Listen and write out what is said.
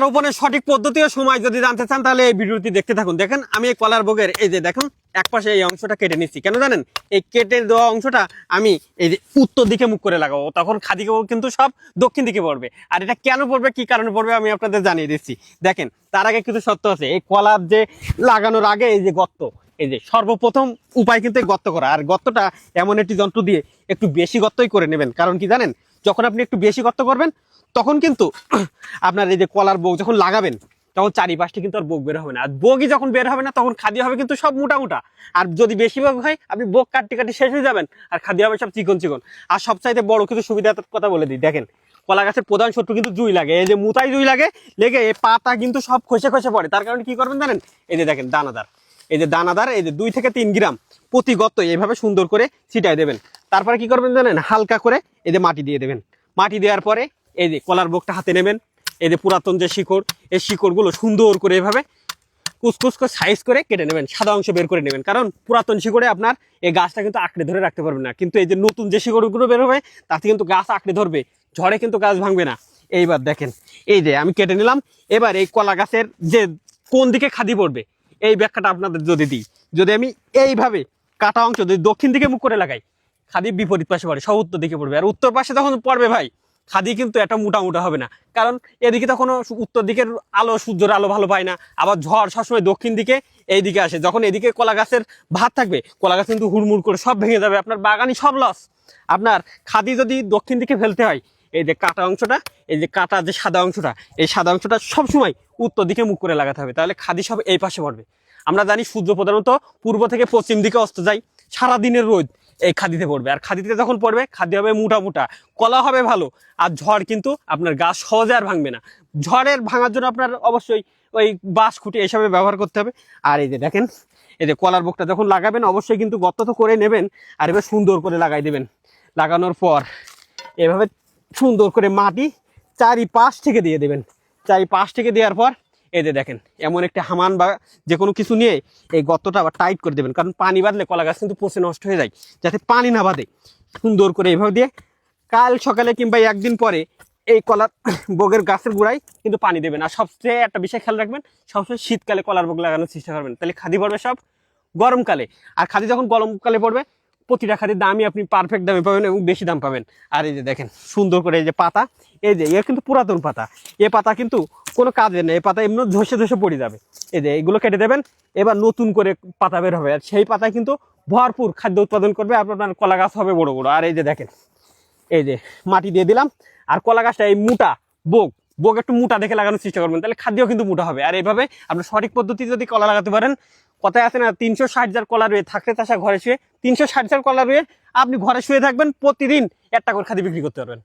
রোপণের সঠিক পদ্ধতি ও সময় যদি জানতে চান তাহলে এই ভিডিওটি দেখতে থাকুন। দেখেন আমি এই কলার বগের এই যে দেখুন এক পাশে এই অংশটা কেটে নিচ্ছি, কেন জানেন? এই কেটে দেওয়া অংশটা আমি এই যে উত্তর দিকে মুখ করে লাগাবো, তখন খাদিকে কিন্তু সব দক্ষিণ দিকে পড়বে। আর এটা কেন পড়বে, কি কারণে পড়বে আমি আপনাদের জানিয়ে দিচ্ছি। দেখেন তার আগে কিছু সত্য আছে। এই কলার যে লাগানোর আগে এই যে গর্ত, এই যে সর্বপ্রথম উপায় কিন্তু এই গর্ত করা। আর গর্তটা এমন একটি যন্ত্র দিয়ে একটু বেশি গর্তই করে নেবেন, কারণ কি জানেন? যখন আপনি একটু বেশি গর্ত করবেন তখন কিন্তু আপনার এই যে কলার বোগ যখন লাগাবেন তখন চারিপাশটি কিন্তু আর বোগ বের হবে না। আর বোগই যখন বের হবে না তখন খাদি হবে কিন্তু সব মোটা মোটা। আর যদি বেশি বোগ হয় আপনি বোগ কাটতে কাটতে শেষ হয়ে যাবেন, আর খাদি হবে সব চিকন চিকন। আর সবচাইতে বড় কিছু সুবিধার কথা বলে দিই, দেখেন কলা গাছের প্রধান শত্রু কিন্তু জুই লাগে। এই যে মুতাই জুই লাগে, লেগে এই পাতা কিন্তু সব খসে খসে পড়ে। তার কারণে কি করবেন জানেন? এই যে দেখেন দানাদার, এই যে দানাদার এই যে 2 থেকে 3 গ্রাম প্রতি গর্ত এইভাবে সুন্দর করে ছিটাই দেবেন। তারপরে কি করবেন জানেন? হালকা করে এই যে মাটি দিয়ে দেবেন। মাটি দেওয়ার পরে এই যে কলার বোগটা হাতে নেবেন, এই যে পুরাতন যে শিকড়, এই শিকড়গুলো সুন্দর করে এভাবে কুচকুচ করে সাইজ করে কেটে নেবেন, সাদা অংশ বের করে নেবেন। কারণ পুরাতন শিকড়ে আপনার এই গাছটা কিন্তু আঁকড়ে ধরে রাখতে পারবে না, কিন্তু এই যে নতুন যে শিকড়গুলো বের হবে তাতে কিন্তু গাছ আঁকড়ে ধরবে, ঝড়ে কিন্তু গাছ ভাঙবে না। এইবার দেখেন এই যে আমি কেটে নিলাম। এবার এই কলা গাছের যে কোন দিকে খাদি পড়বে এই ব্যাখ্যাটা আপনাদের যদি দিই, যদি আমি এইভাবে কাটা অংশ যদি দক্ষিণ দিকে মুখ করে লাগাই, খাদি বিপরীত পাশে পড়ে, সব উত্তর দিকে পড়বে। আর উত্তর পাশে যখন পড়বে ভাই, খাদি কিন্তু এটা মোটা মোটা হবে না, কারণ এদিকে তখন উত্তর দিকের আলো, সূর্যের আলো ভালো পায় না। আবার ঝড় সবসময় দক্ষিণ দিকে এই দিকে আসে। যখন এদিকে কলা গাছের ভাত থাকবে, কলা গাছ কিন্তু হুড়মুড় করে সব ভেঙে যাবে, আপনার বাগানই সব লস। আপনার খাদি যদি দক্ষিণ দিকে ফেলতে হয়, এই যে কাটা অংশটা, এই যে কাটা যে সাদা অংশটা, এই সাদা অংশটা সবসময় উত্তর দিকে মুখ করে লাগাতে হবে, তাহলে খাদি সব এই পাশে পড়বে। আমরা জানি সূর্য প্রধানত পূর্ব থেকে পশ্চিম দিকে অস্ত যায়, সারাদিনের রোদ এই খাদিতে পড়বে। আর খাদিতে যখন পড়বে খাদি হবে মোটা মোটা, কলা হবে ভালো। আর ঝড় কিন্তু আপনার গাছ সহজে আর ভাঙবে না। ঝড়ের ভাঙার জন্য আপনার অবশ্যই ওই বাঁশ খুঁটি এসবে ব্যবহার করতে হবে। আর এই যে দেখেন এই যে কলার বোগটা যখন লাগাবেন অবশ্যই কিন্তু গর্ত তো করে নেবেন, আর এবার সুন্দর করে লাগাই দেবেন। লাগানোর পর এভাবে সুন্দর করে মাটি চারিপাশ থেকে দিয়ে দেবেন। চারিপাশ থেকে দেওয়ার পর এই যে দেখেন এমন একটা হামান বা যে কোনো কিছু নিয়ে এই গর্তটা আবার টাইট করে দেবেন, কারণ পানি বাঁধলে কলা গাছ কিন্তু পচে নষ্ট হয়ে যায়। যাতে পানি না বাঁধে সুন্দর করে এইভাবে দিয়ে কাল সকালে কিংবা একদিন পরে এই কলার বগের গাছের গোড়ায় কিন্তু পানি দেবেন। আর সবচেয়ে একটা বিষয় খেয়াল রাখবেন, সবসময় শীতকালে কলার বগ লাগানোর চেষ্টা করবেন, তাহলে খাদি পড়বে সব গরমকালে। আর খাদি যখন গরমকালে পড়বে প্রতিটা খাদির দামই আপনি পারফেক্ট দামে পাবেন এবং বেশি দাম পাবেন। আর এই যে দেখেন সুন্দর করে এই যে পাতা, এই যে এর কিন্তু পুরাতন পাতা, এই পাতা কিন্তু কোনো কাজে নেই, এই পাতা এমনি ধসে ধসে পড়ে যাবে। এই যে এইগুলো কেটে দেবেন, এবার নতুন করে পাতা বের হবে, আর সেই পাতায় কিন্তু ভরপুর খাদ্য উৎপাদন করবে, আপনার কলা গাছ হবে বড় বড়। আর এই যে দেখেন এই যে মাটি দিয়ে দিলাম, আর কলা গাছটা এই মোটা বোগ, বোগ একটু মোটা দেখে লাগানোর চেষ্টা করবেন, তাহলে খাদ্যও কিন্তু মোটা হবে। আর এইভাবে আপনার সঠিক পদ্ধতি যদি কলা লাগাতে পারেন, কথায় আছে না 360 জার কলা রুয়ে থাকতে তাসা ঘরে শুয়ে, 360 জার কলা রুয়ে আপনি ঘরে শুয়ে থাকবেন, প্রতিদিন একটা করে খাদি বিক্রি করতে পারবেন।